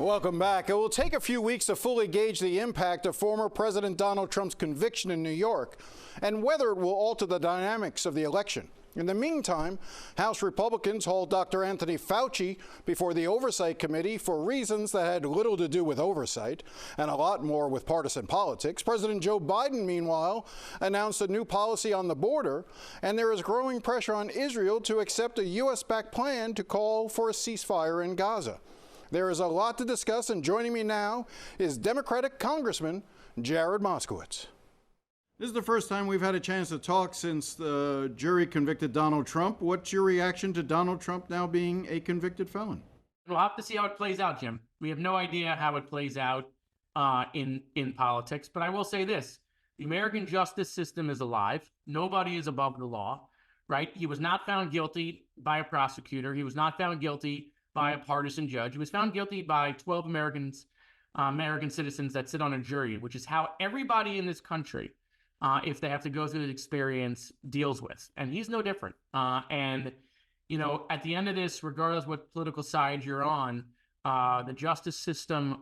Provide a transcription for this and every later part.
Welcome back. It will take a few weeks to fully gauge the impact of former President Donald Trump's conviction in New York and whether it will alter the dynamics of the election. In the meantime, House Republicans hauled Dr. Anthony Fauci before the Oversight Committee for reasons that had little to do with oversight and a lot more with partisan politics. President Joe Biden, meanwhile, announced a new policy on the border, and there is growing pressure on Israel to accept a U.S.-backed plan to call for a ceasefire in Gaza. There is a lot to discuss, and joining me now is Democratic Congressman Jared Moskowitz. This is the first time we've had a chance to talk since the jury convicted Donald Trump. What's your reaction to Donald Trump now being a convicted felon? We'll have to see how it plays out, Jim. We have no idea how it plays out in politics, but I will say this. The American justice system is alive. Nobody is above the law, right? He was not found guilty by a prosecutor. He was not found guilty by a partisan judge. He was found guilty by 12 American citizens that sit on a jury, which is how everybody in this country, if they have to go through the experience, deals with. And he's no different. And, you know, at the end of this, regardless what political side you're on, the justice system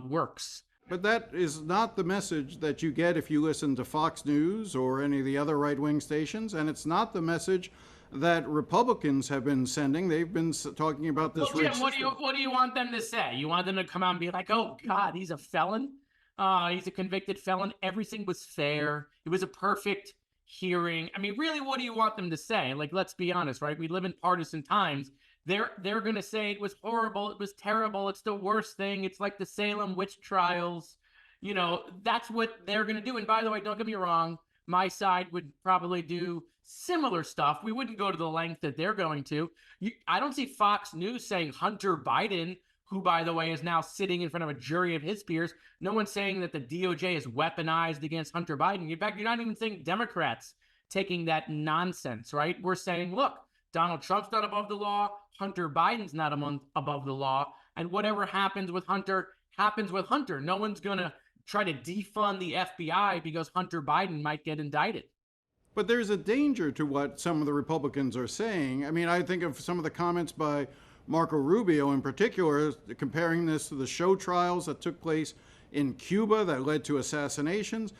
works. But that is not the message that you get if you listen to Fox News or any of the other right-wing stations. And it's not the message that Republicans have been sending. They've been talking about this. Well, Jim, what do you want them to say? You want them to come out and be like, oh, God, he's a felon? He's a convicted felon. Everything was fair. It was a perfect hearing. I mean, really, what do you want them to say? Like, let's be honest, right? We live in partisan times. They're going to say it was horrible. It was terrible. It's the worst thing. It's like the Salem witch trials. You know, that's what they're going to do. And by the way, don't get me wrong. My side would probably do similar stuff. We wouldn't go to the length that they're going to. I don't see Fox News saying Hunter Biden, who, by the way, is now sitting in front of a jury of his peers. No one's saying that the DOJ is weaponized against Hunter Biden. In fact, you're not even seeing Democrats taking that nonsense, right? We're saying, look, Donald Trump's not above the law. Hunter Biden's not above the law. And whatever happens with Hunter happens with Hunter. No one's going to try to defund the FBI because Hunter Biden might get indicted. But there's a danger to what some of the Republicans are saying. I mean, I think of some of the comments by Marco Rubio in particular, comparing this to the show trials that took place in Cuba that led to assassinations.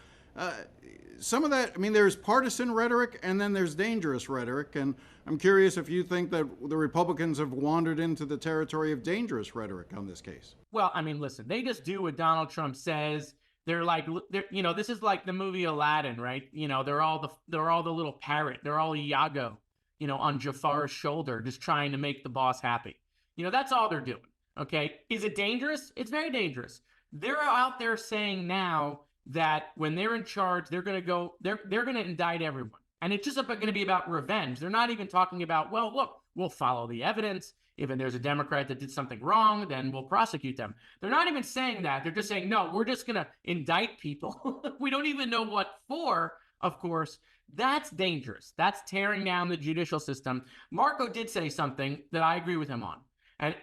Some of that, I mean, there's partisan rhetoric and then there's dangerous rhetoric. And I'm curious if you think that the Republicans have wandered into the territory of dangerous rhetoric on this case. Well, I mean, listen, they just do what Donald Trump says. They're like, you know, this is like the movie Aladdin, right? You know, they're all the little parrot. They're all Iago, you know, on Jafar's shoulder, just trying to make the boss happy. You know, that's all they're doing. Okay. Is it dangerous? It's very dangerous. They're out there saying now that when they're in charge, they're going to indict everyone. And it's just going to be about revenge. They're not even talking about, well, look, we'll follow the evidence. If there's a Democrat that did something wrong, then we'll prosecute them. They're not even saying that. They're just saying, no, we're just going to indict people. We don't even know what for, of course. That's dangerous. That's tearing down the judicial system. Marco did say something that I agree with him on.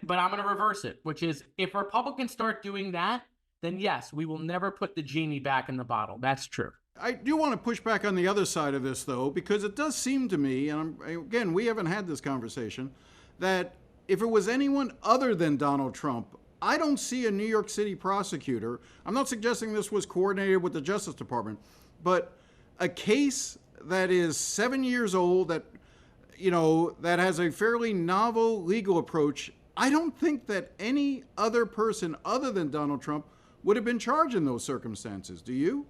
But I'm going to reverse it, which is if Republicans start doing that, then yes, we will never put the genie back in the bottle. That's true. I do want to push back on the other side of this, though, because it does seem to me, and again, we haven't had this conversation, that if it was anyone other than Donald Trump, I don't see a New York City prosecutor. I'm not suggesting this was coordinated with the Justice Department, but a case that is 7 years old, that, you know, that has a fairly novel legal approach, I don't think that any other person other than Donald Trump would have been charged in those circumstances. Do you?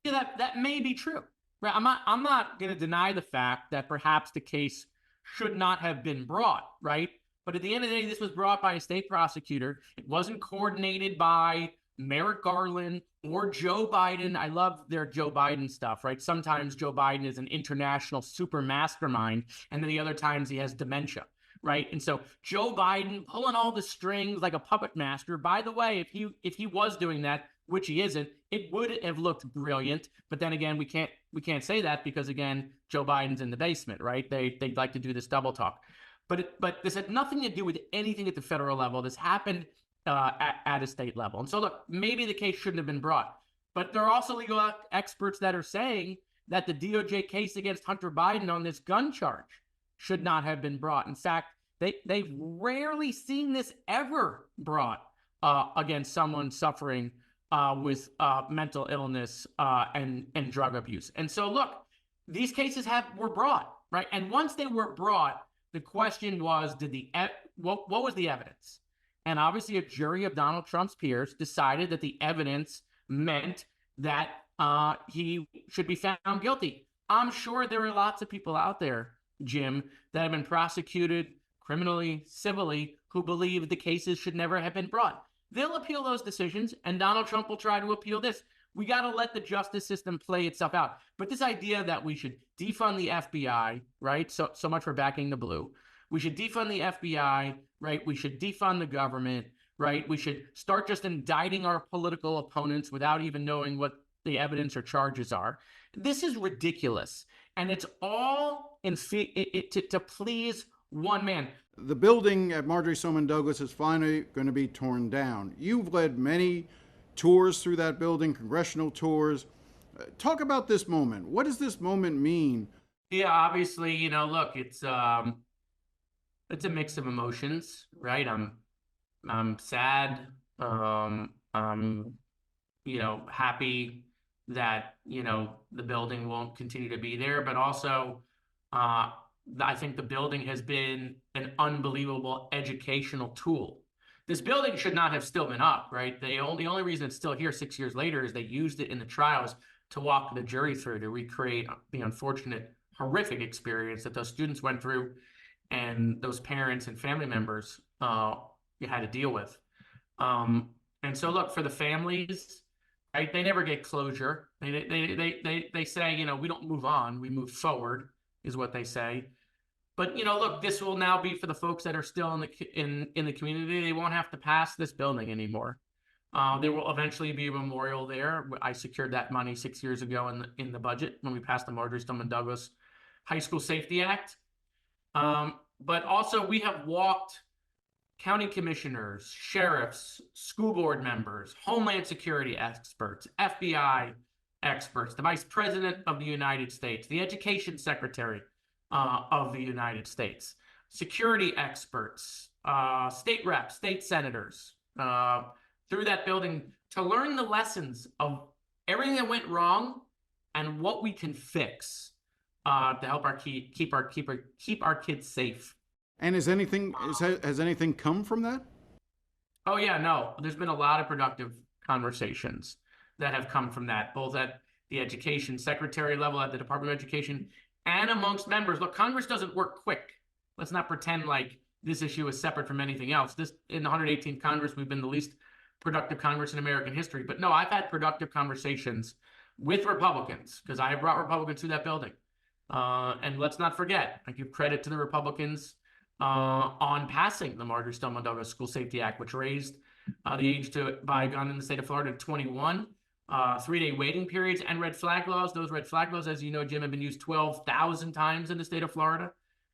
Yeah, that may be true. Right? I'm not going to deny the fact that perhaps the case should not have been brought, right? But at the end of the day, this was brought by a state prosecutor. It wasn't coordinated by Merrick Garland or Joe Biden. I love their Joe Biden stuff, right? Sometimes Joe Biden is an international super mastermind, and then the other times he has dementia, right? And so Joe Biden pulling all the strings like a puppet master. By the way, if he was doing that, which he isn't, it would have looked brilliant. But then again, we can't say that because again, Joe Biden's in the basement, right? They'd like to do this double talk. But this had nothing to do with anything at the federal level. This happened at a state level. And so, look, maybe the case shouldn't have been brought. But there are also legal experts that are saying that the DOJ case against Hunter Biden on this gun charge should not have been brought. In fact, they've rarely seen this ever brought against someone suffering with mental illness and drug abuse. And so, look, these cases were brought, right? And once they were brought, the question was, what was the evidence? And obviously, a jury of Donald Trump's peers decided that the evidence meant that he should be found guilty. I'm sure there are lots of people out there, Jim, that have been prosecuted criminally, civilly, who believe the cases should never have been brought. They'll appeal those decisions, and Donald Trump will try to appeal this. We got to let the justice system play itself out. But this idea that we should defund the FBI, right? So much for backing the blue. We should defund the FBI, right? We should defund the government, right? We should start just indicting our political opponents without even knowing what the evidence or charges are. This is ridiculous. And it's all to please one man. The building at Marjory Stoneman Douglas is finally going to be torn down. You've led many tours through that building, congressional tours. Talk about this moment. What does this moment mean? Yeah, obviously, look, it's a mix of emotions, right? I'm sad. I'm happy that the building won't continue to be there, but also I think the building has been an unbelievable educational tool. This building should not have still been up, right? The only reason it's still here 6 years later is they used it in the trials to walk the jury through to recreate the unfortunate, horrific experience that those students went through and those parents and family members you had to deal with. And so, look, for the families, right? They never get closure. They say, we don't move on, we move forward, is what they say. But look, this will now be for the folks that are still in the community. They won't have to pass this building anymore. There will eventually be a memorial there. I secured that money 6 years ago in the budget when we passed the Marjory Stoneman Douglas High School Safety Act. But also, we have walked county commissioners, sheriffs, school board members, Homeland Security experts, FBI experts, the Vice President of the United States, the Education Secretary of the United States, security experts, state reps, state senators, through that building to learn the lessons of everything that went wrong and what we can fix to help keep our kids safe. And has anything come from that? Oh yeah, no. There's been a lot of productive conversations that have come from that, both at the education secretary level, at the Department of Education, and amongst members. Look, Congress doesn't work quick. Let's not pretend like this issue is separate from anything else. In the 118th Congress, we've been the least productive Congress in American history. But no, I've had productive conversations with Republicans because I have brought Republicans to that building. And let's not forget, I give credit to the Republicans on passing the Marjory Stoneman Douglas School Safety Act, which raised the age to buy a gun in the state of Florida to 21. 3-day waiting periods and red flag laws. Those red flag laws, as you know, Jim, have been used 12,000 times in the state of Florida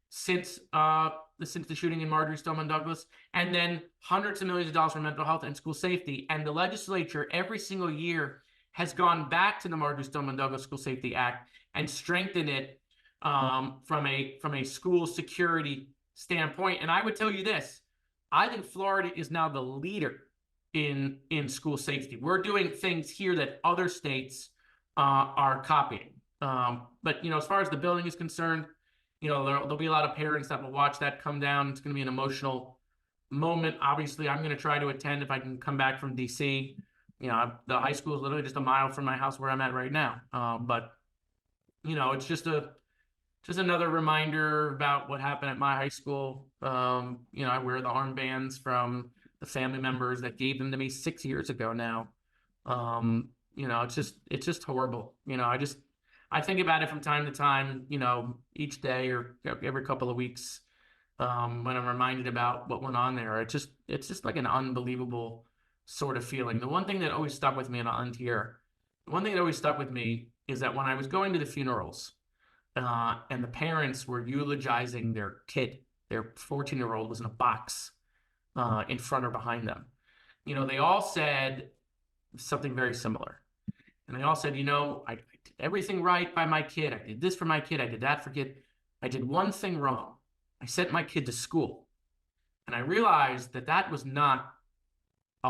since the shooting in Marjory Stoneman Douglas, and then hundreds of millions of dollars for mental health and school safety. And the legislature every single year has gone back to the Marjory Stoneman Douglas School Safety Act and strengthened it from a school security standpoint. And I would tell you this, I think Florida is now the leader in school safety. We're doing things here that other states are copying. But as far as the building is concerned, there'll be a lot of parents that will watch that come down. It's going to be an emotional moment. Obviously, I'm going to try to attend if I can come back from DC. The high school is literally just a mile from my house where I'm at right now. But it's just another reminder about what happened at my high school. I wear the armbands from the family members that gave them to me 6 years ago now. It's just horrible. I think about it from time to time, each day or every couple of weeks, when I'm reminded about what went on there. It's just like an unbelievable sort of feeling. The one thing that always stuck with me, and I'll end here, the one thing that always stuck with me is that when I was going to the funerals, and the parents were eulogizing their kid, their 14-year-old was in a box in front or behind them. They all said something very similar. And they all said, I did everything right by my kid. I did this for my kid. I did that for kid. I did one thing wrong. I sent my kid to school. And I realized that was not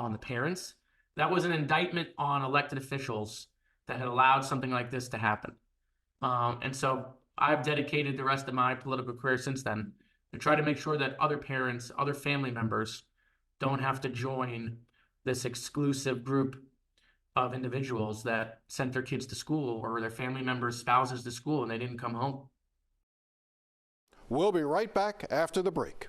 on the parents. That was an indictment on elected officials that had allowed something like this to happen. And so I've dedicated the rest of my political career since then to try to make sure that other parents, other family members don't have to join this exclusive group of individuals that sent their kids to school or their family members, spouses to school, and they didn't come home. We'll be right back after the break.